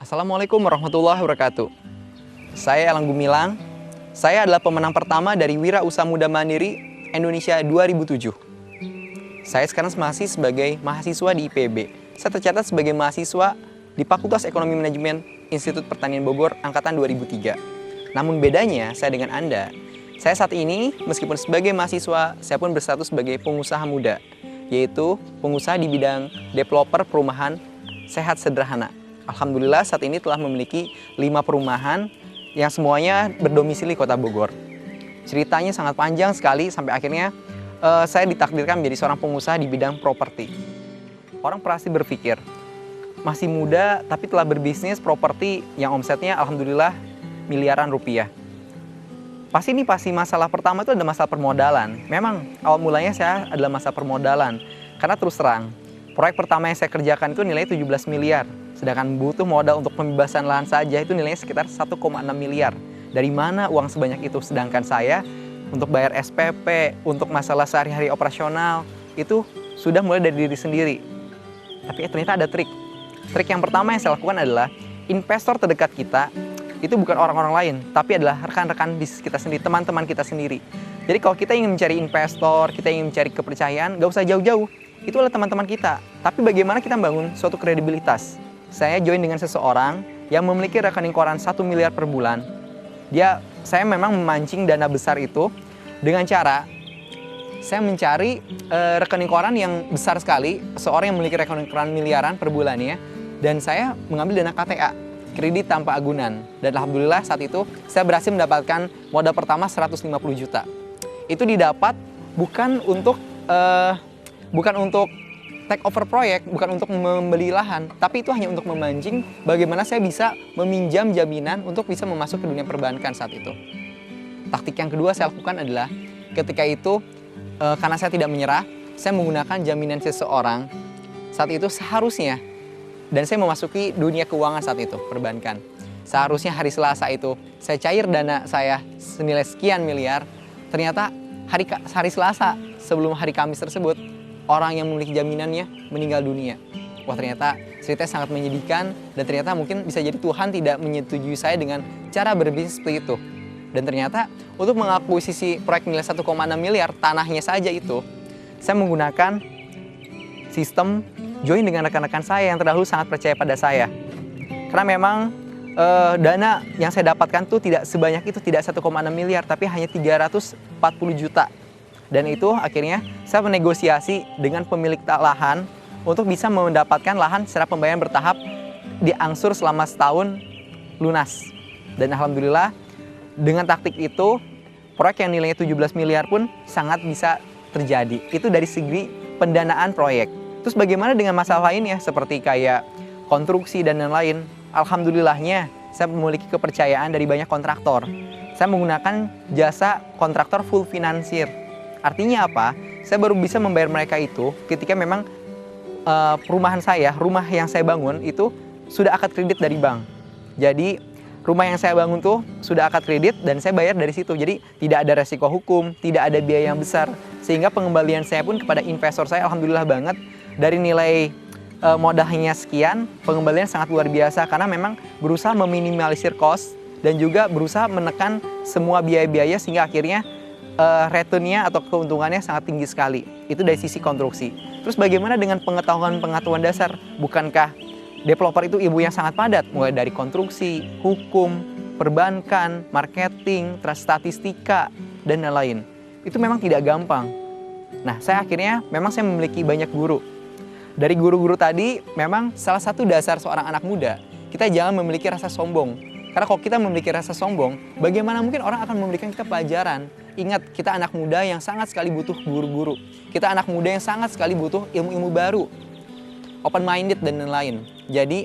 Assalamualaikum warahmatullahi wabarakatuh. Saya Elang Gumilang. Saya adalah pemenang pertama dari Wira Usaha Muda Mandiri Indonesia 2007. Saya sekarang masih sebagai mahasiswa di IPB. Saya tercatat sebagai mahasiswa di Fakultas Ekonomi Manajemen Institut Pertanian Bogor angkatan 2003. Namun bedanya saya dengan Anda, saya saat ini meskipun sebagai mahasiswa, saya pun berstatus sebagai pengusaha muda, yaitu pengusaha di bidang developer perumahan sehat sederhana. Alhamdulillah saat ini telah memiliki 5 perumahan yang semuanya berdomisili Kota Bogor. Ceritanya sangat panjang sekali sampai akhirnya saya ditakdirkan menjadi seorang pengusaha di bidang properti. Orang pasti berpikir, masih muda tapi telah berbisnis properti yang omsetnya alhamdulillah miliaran rupiah. Pasti masalah pertama itu ada masalah permodalan. Memang awal mulanya saya adalah masalah permodalan. Karena terus terang, proyek pertama yang saya kerjakan itu nilainya 17 miliar. Sedangkan butuh modal untuk pembebasan lahan saja itu nilainya sekitar 1,6 miliar. Dari mana uang sebanyak itu? Sedangkan saya untuk bayar SPP, untuk masalah sehari-hari operasional, itu sudah mulai dari diri sendiri. Tapi ternyata ada trik. Trik yang pertama yang saya lakukan adalah investor terdekat kita itu bukan orang-orang lain, tapi adalah rekan-rekan bisnis kita sendiri, teman-teman kita sendiri. Jadi kalau kita ingin mencari investor, kita ingin mencari kepercayaan, gak usah jauh-jauh. Itu adalah teman-teman kita. Tapi bagaimana kita membangun suatu kredibilitas? Saya join dengan seseorang yang memiliki rekening koran 1 miliar per bulan. Saya memang memancing dana besar itu dengan cara saya mencari rekening koran yang besar sekali, seorang yang memiliki rekening koran miliaran per bulannya, dan saya mengambil dana KTA, kredit tanpa agunan. Dan alhamdulillah saat itu saya berhasil mendapatkan modal pertama 150 juta. Itu didapat bukan untuk take over proyek, bukan untuk membeli lahan, tapi itu hanya untuk memancing bagaimana saya bisa meminjam jaminan untuk bisa masuk ke dunia perbankan saat itu. Taktik yang kedua saya lakukan adalah ketika itu karena saya tidak menyerah, saya menggunakan jaminan seseorang saat itu seharusnya, dan saya memasuki dunia keuangan saat itu, perbankan. Seharusnya hari Selasa itu saya cair dana saya senilai sekian miliar, ternyata hari Selasa sebelum hari Kamis tersebut, orang yang memiliki jaminannya meninggal dunia. Wah, ternyata ceritanya sangat menyedihkan, dan ternyata mungkin bisa jadi Tuhan tidak menyetujui saya dengan cara berbisnis seperti itu. Dan ternyata untuk mengakuisisi proyek nilai 1,6 miliar tanahnya saja itu, saya menggunakan sistem join dengan rekan-rekan saya yang terdahulu sangat percaya pada saya. Karena memang dana yang saya dapatkan tuh tidak sebanyak itu, tidak 1,6 miliar, tapi hanya 340 juta. Dan itu akhirnya saya menegosiasi dengan pemilik lahan untuk bisa mendapatkan lahan secara pembayaran bertahap diangsur selama setahun lunas. Dan alhamdulillah dengan taktik itu proyek yang nilainya 17 miliar pun sangat bisa terjadi. Itu dari segi pendanaan proyek. Terus bagaimana dengan masalah lainnya seperti kayak konstruksi dan lain-lain? Alhamdulillahnya saya memiliki kepercayaan dari banyak kontraktor. Saya menggunakan jasa kontraktor full financier. Artinya apa? Saya baru bisa membayar mereka itu ketika memang rumah yang saya bangun itu sudah akad kredit dari bank. Jadi rumah yang saya bangun tuh sudah akad kredit dan saya bayar dari situ. Jadi tidak ada resiko hukum, tidak ada biaya yang besar. Sehingga pengembalian saya pun kepada investor saya alhamdulillah banget. Dari nilai modalnya sekian, pengembalian sangat luar biasa karena memang berusaha meminimalisir cost dan juga berusaha menekan semua biaya-biaya sehingga akhirnya returnnya atau keuntungannya sangat tinggi sekali. Itu dari sisi konstruksi. Terus bagaimana dengan pengetahuan dasar? Bukankah developer itu ilmu yang sangat padat? Mulai dari konstruksi, hukum, perbankan, marketing, statistika, dan lain-lain. Itu memang tidak gampang. Nah, saya memiliki banyak guru. Dari guru-guru tadi, memang salah satu dasar seorang anak muda, kita jangan memiliki rasa sombong. Karena kalau kita memiliki rasa sombong, bagaimana mungkin orang akan memberikan kita pelajaran? Ingat, kita anak muda yang sangat sekali butuh guru-guru. Kita anak muda yang sangat sekali butuh ilmu-ilmu baru. Open minded dan lain-lain. Jadi,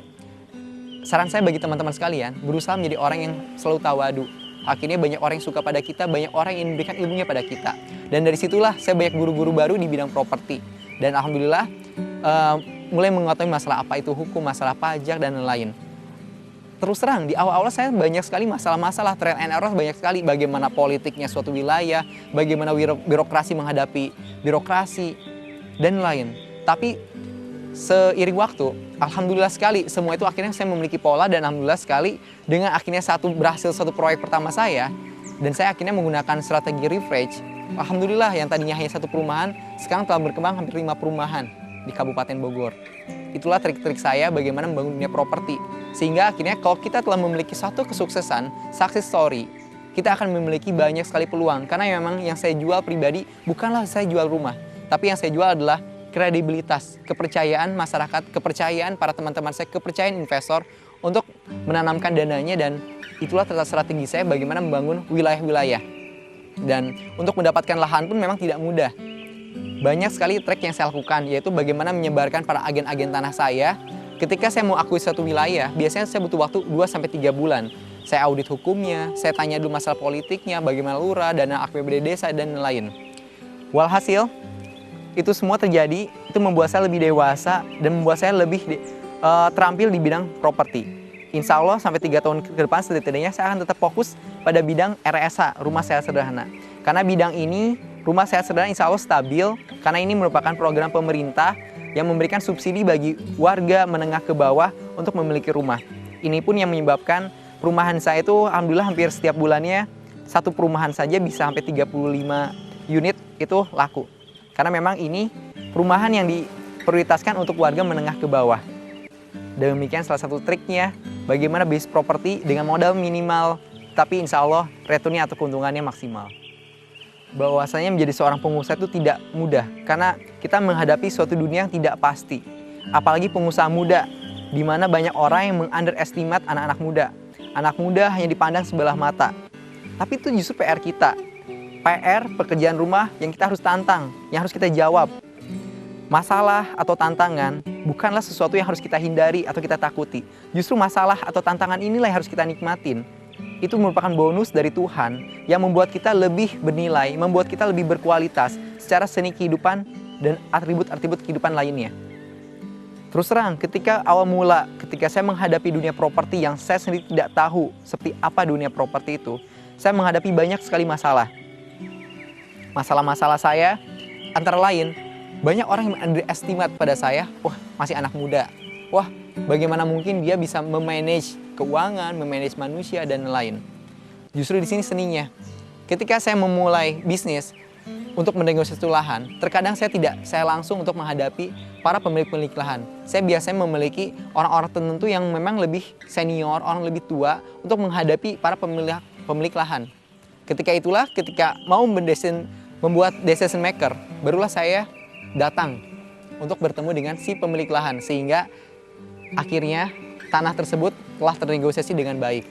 saran saya bagi teman-teman sekalian, berusaha menjadi orang yang selalu tawadu. Akhirnya banyak orang yang suka pada kita, banyak orang yang memberikan ilmunya pada kita. Dan dari situlah saya banyak guru-guru baru di bidang properti. Dan alhamdulillah, mulai mengetahui masalah apa itu hukum, masalah pajak, dan lain-lain. Terus terang, di awal-awal saya banyak sekali masalah-masalah, trial and error banyak sekali. Bagaimana politiknya suatu wilayah, bagaimana birokrasi menghadapi birokrasi, dan lain. Tapi seiring waktu, alhamdulillah sekali semua itu akhirnya saya memiliki pola, dan alhamdulillah sekali dengan akhirnya berhasil satu proyek pertama saya, dan saya akhirnya menggunakan strategi refresh. Alhamdulillah yang tadinya hanya satu perumahan sekarang telah berkembang hampir 5 perumahan di Kabupaten Bogor. Itulah trik-trik saya bagaimana membangun dunia properti. Sehingga akhirnya kalau kita telah memiliki satu kesuksesan, success story, kita akan memiliki banyak sekali peluang. Karena memang yang saya jual pribadi bukanlah saya jual rumah, tapi yang saya jual adalah kredibilitas, kepercayaan masyarakat, kepercayaan para teman-teman saya, kepercayaan investor untuk menanamkan dananya, dan itulah strategi saya bagaimana membangun wilayah-wilayah. Dan untuk mendapatkan lahan pun memang tidak mudah. Banyak sekali trik yang saya lakukan, yaitu bagaimana menyebarkan para agen-agen tanah saya. Ketika saya mau akui satu wilayah, biasanya saya butuh waktu 2-3 bulan. Saya audit hukumnya, saya tanya dulu masalah politiknya, bagaimana lurah, dana APBD desa, dan lain. Walhasil, itu semua terjadi, itu membuat saya lebih dewasa dan membuat saya lebih terampil di bidang properti. Insya Allah sampai 3 tahun ke depan setidaknya saya akan tetap fokus pada bidang RSH, rumah sehat sederhana. Karena bidang ini, rumah sehat sederhana insya Allah stabil, karena ini merupakan program pemerintah yang memberikan subsidi bagi warga menengah ke bawah untuk memiliki rumah. Ini pun yang menyebabkan perumahan saya itu alhamdulillah hampir setiap bulannya satu perumahan saja bisa sampai 35 unit itu laku. Karena memang ini perumahan yang diprioritaskan untuk warga menengah ke bawah. Demikian salah satu triknya bagaimana bisnis properti dengan modal minimal, tapi insya Allah returnnya atau keuntungannya maksimal. Bahwasanya menjadi seorang pengusaha itu tidak mudah, karena kita menghadapi suatu dunia yang tidak pasti. Apalagi pengusaha muda, di mana banyak orang yang meng-underestimate anak-anak muda. Anak muda hanya dipandang sebelah mata. Tapi itu justru PR kita. PR, pekerjaan rumah yang kita harus tantang, yang harus kita jawab. Masalah atau tantangan bukanlah sesuatu yang harus kita hindari atau kita takuti. Justru masalah atau tantangan inilah yang harus kita nikmatin. Itu merupakan bonus dari Tuhan yang membuat kita lebih bernilai, membuat kita lebih berkualitas secara seni kehidupan dan atribut-atribut kehidupan lainnya. Terus terang, ketika saya menghadapi dunia properti yang saya sendiri tidak tahu seperti apa dunia properti itu, saya menghadapi banyak sekali masalah. Masalah-masalah saya antara lain, banyak orang yang underestimate pada saya, wah masih anak muda, wah bagaimana mungkin dia bisa memanage keuangan, memanage manusia, dan lain. Justru di sini seninya. Ketika saya memulai bisnis untuk menegosiasi lahan, terkadang saya langsung untuk menghadapi para pemilik lahan. Saya biasanya memiliki orang-orang tertentu yang memang lebih senior, orang lebih tua untuk menghadapi para pemilik lahan. Ketika mau membuat decision maker, barulah saya datang untuk bertemu dengan si pemilik lahan, sehingga akhirnya tanah tersebut telah ternegosiasi dengan baik.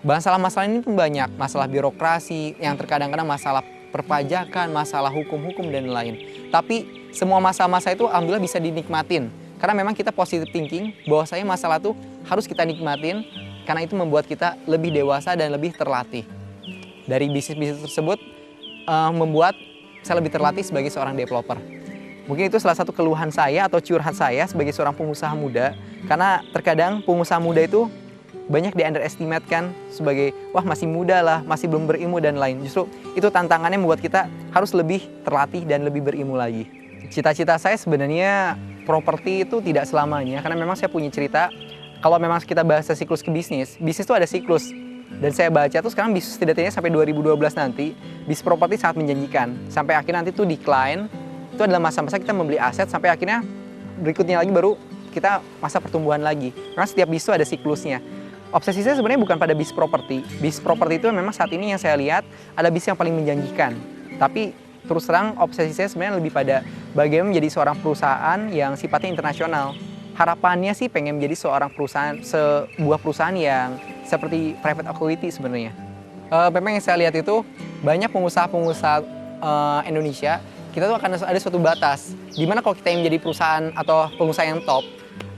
Masalah-masalah ini pun banyak, masalah birokrasi, yang terkadang-kadang masalah perpajakan, masalah hukum-hukum, dan lain. Tapi semua masalah-masalah itu alhamdulillah bisa dinikmatin. Karena memang kita positive thinking, bahwasanya masalah itu harus kita nikmatin, karena itu membuat kita lebih dewasa dan lebih terlatih. Dari bisnis-bisnis tersebut, membuat saya lebih terlatih sebagai seorang developer. Mungkin itu salah satu keluhan saya atau curhat saya sebagai seorang pengusaha muda. Karena terkadang pengusaha muda itu banyak di-underestimate kan sebagai, wah masih muda lah, masih belum berilmu, dan lain. Justru itu tantangannya membuat kita harus lebih terlatih dan lebih berilmu lagi. Cita-cita saya sebenarnya properti itu tidak selamanya. Karena memang saya punya cerita, kalau memang kita bahas siklus ke bisnis itu ada siklus. Dan saya baca tuh sekarang bisnis setidaknya sampai 2012 nanti, bisnis properti sangat menjanjikan. Sampai akhirnya nanti tuh decline, itu adalah masa-masa kita membeli aset, sampai akhirnya berikutnya lagi baru kita masa pertumbuhan lagi. Karena setiap bisnis itu ada siklusnya. Obsesi saya sebenarnya bukan pada bisnis properti. Bisnis properti itu memang saat ini yang saya lihat ada bisnis yang paling menjanjikan. Tapi terus terang obsesi saya sebenarnya lebih pada bagaimana menjadi seorang perusahaan yang sifatnya internasional. Harapannya sih pengen menjadi sebuah perusahaan yang seperti private equity sebenarnya. Memang yang saya lihat itu banyak pengusaha-pengusaha Indonesia, kita tuh akan ada suatu batas. Dimana kalau kita yang menjadi perusahaan atau pengusaha yang top,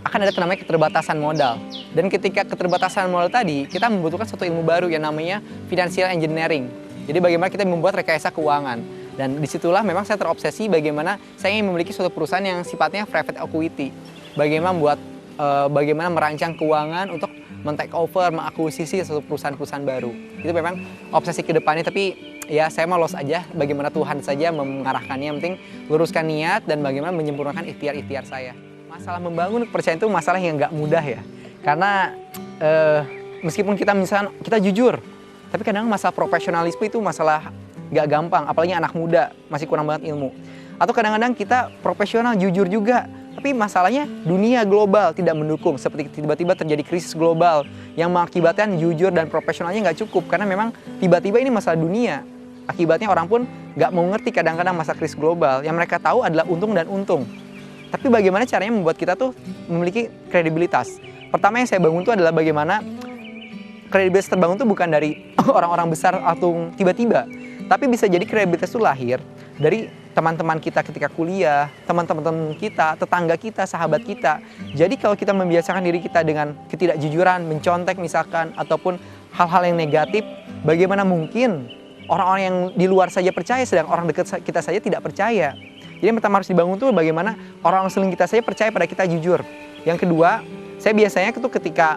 akan ada namanya keterbatasan modal. Dan ketika keterbatasan modal tadi, kita membutuhkan suatu ilmu baru yang namanya financial engineering. Jadi bagaimana kita membuat rekayasa keuangan. Dan disitulah memang saya terobsesi bagaimana saya ingin memiliki suatu perusahaan yang sifatnya private equity. Bagaimana merancang keuangan untuk men-take over, mengakuisisi suatu perusahaan-perusahaan baru. Itu memang obsesi ke depannya, tapi ya saya mau los aja, bagaimana Tuhan saja mengarahkannya. Yang penting luruskan niat dan bagaimana menyempurnakan ikhtiar-ikhtiar saya. Masalah membangun kepercayaan itu masalah yang nggak mudah ya. Karena meskipun kita misalkan kita jujur, tapi kadang masalah profesionalisme itu masalah nggak gampang. Apalagi anak muda masih kurang banget ilmu. Atau kadang-kadang kita profesional jujur juga, tapi masalahnya dunia global tidak mendukung. Seperti tiba-tiba terjadi krisis global yang mengakibatkan jujur dan profesionalnya nggak cukup. Karena memang tiba-tiba ini masalah dunia. Akibatnya orang pun nggak mau ngerti kadang-kadang masa krisis global. Yang mereka tahu adalah untung dan untung. Tapi bagaimana caranya membuat kita tuh memiliki kredibilitas? Pertama yang saya bangun tuh adalah bagaimana kredibilitas terbangun tuh bukan dari orang-orang besar atau tiba-tiba. Tapi bisa jadi kredibilitas itu lahir dari teman-teman kita ketika kuliah, teman-teman kita, tetangga kita, sahabat kita. Jadi kalau kita membiasakan diri kita dengan ketidakjujuran, mencontek misalkan, ataupun hal-hal yang negatif, bagaimana mungkin orang-orang yang di luar saja percaya, sedang orang dekat kita saja tidak percaya. Jadi yang pertama harus dibangun tuh bagaimana orang-orang sekeliling kita saja percaya pada kita jujur. Yang kedua, saya biasanya itu ketika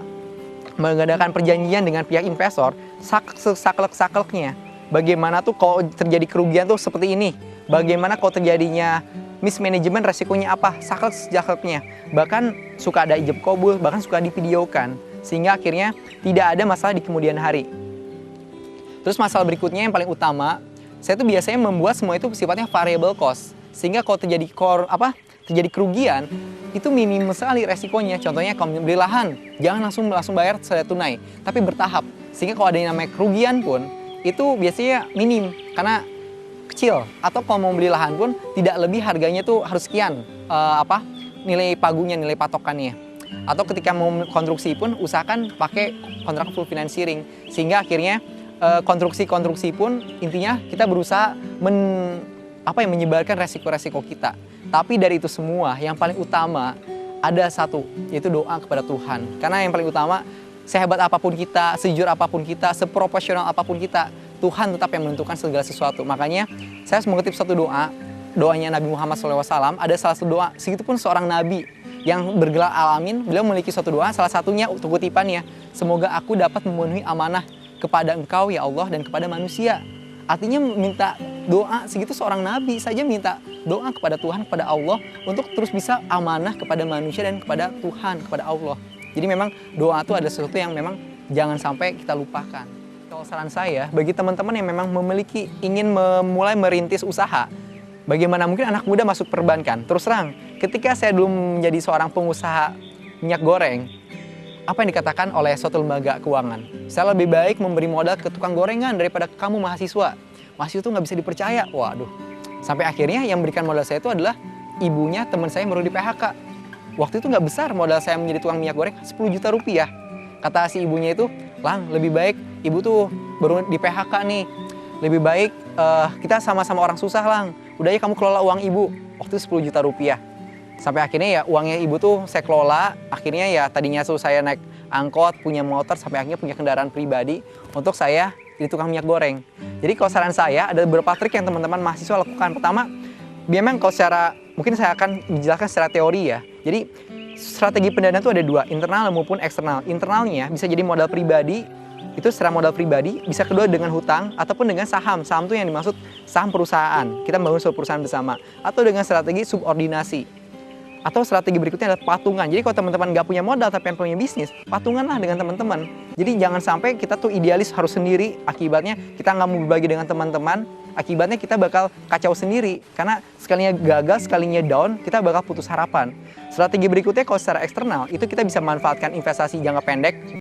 mengadakan perjanjian dengan pihak investor, saklek-sakleknya. Bagaimana tuh kalau terjadi kerugian tuh seperti ini. Bagaimana kalau terjadinya mismanagement, resikonya apa, saklek-sakleknya. Bahkan suka ada ijab kabul, bahkan suka divideokan. Sehingga akhirnya tidak ada masalah di kemudian hari. Terus masalah berikutnya yang paling utama, saya tuh biasanya membuat semua itu sifatnya variable cost. Sehingga kalau terjadi kerugian, itu minim sekali resikonya. Contohnya kalau membeli lahan, jangan langsung bayar secara tunai, tapi bertahap. Sehingga kalau ada yang namanya kerugian pun, itu biasanya minim karena kecil. Atau kalau mau beli lahan pun tidak lebih harganya tuh harus sekian nilai pagunya, nilai patokannya. Atau ketika mau konstruksi pun usahakan pakai kontrak full financing. Sehingga akhirnya konstruksi pun intinya kita berusaha menyebarkan resiko-resiko kita. Tapi dari itu semua yang paling utama ada satu, yaitu doa kepada Tuhan. Karena yang paling utama, sehebat apapun kita, sejujur apapun kita, seprofesional apapun kita, Tuhan tetap yang menentukan segala sesuatu. Makanya saya harus mengutip satu doanya Nabi Muhammad SAW. Ada salah satu doa, segitupun seorang nabi yang bergelar alamin, beliau memiliki suatu doa, salah satunya untuk kutipannya, semoga aku dapat memenuhi amanah kepada Engkau ya Allah dan kepada manusia. Artinya minta doa segitu, seorang nabi saja minta doa kepada Tuhan, kepada Allah untuk terus bisa amanah kepada manusia dan kepada Tuhan, kepada Allah. Jadi memang doa itu ada sesuatu yang memang jangan sampai kita lupakan. Kalau saran saya, bagi teman-teman yang memang ingin memulai merintis usaha, bagaimana mungkin anak muda masuk perbankan? Terus terang, ketika saya dulu menjadi seorang pengusaha minyak goreng, apa yang dikatakan oleh suatu lembaga keuangan? Saya lebih baik memberi modal ke tukang gorengan daripada kamu mahasiswa. Mahasiswa itu nggak bisa dipercaya. Waduh. Sampai akhirnya yang memberikan modal saya itu adalah ibunya teman saya yang baru di PHK. Waktu itu nggak besar modal saya menjadi tukang minyak goreng, 10 juta rupiah. Kata si ibunya itu, Lang, lebih baik ibu tuh baru di PHK nih. Lebih baik kita sama-sama orang susah, Lang. Udah ya kamu kelola uang ibu. Waktu itu 10 juta rupiah. Sampai akhirnya ya uangnya ibu tuh saya kelola. Akhirnya ya tadinya tuh saya naik angkot, punya motor, sampai akhirnya punya kendaraan pribadi untuk saya jadi tukang minyak goreng. Jadi kalau saran saya ada beberapa trik yang teman-teman mahasiswa lakukan. Pertama, memang kalau mungkin saya akan menjelaskan secara teori ya. Jadi strategi pendanaan itu ada dua, internal maupun eksternal. Internalnya bisa jadi modal pribadi, itu secara modal pribadi, bisa kedua dengan hutang ataupun dengan saham. Saham itu yang dimaksud saham perusahaan. Kita membangun suatu perusahaan bersama. Atau dengan strategi subordinasi. Atau strategi berikutnya adalah patungan. Jadi kalau teman-teman nggak punya modal tapi yang punya bisnis, patunganlah dengan teman-teman. Jadi jangan sampai kita tuh idealis harus sendiri. Akibatnya kita nggak mau berbagi dengan teman-teman. Akibatnya kita bakal kacau sendiri. Karena sekalinya gagal, sekalinya down, kita bakal putus harapan. Strategi berikutnya kalau secara eksternal, itu kita bisa manfaatkan investasi jangka pendek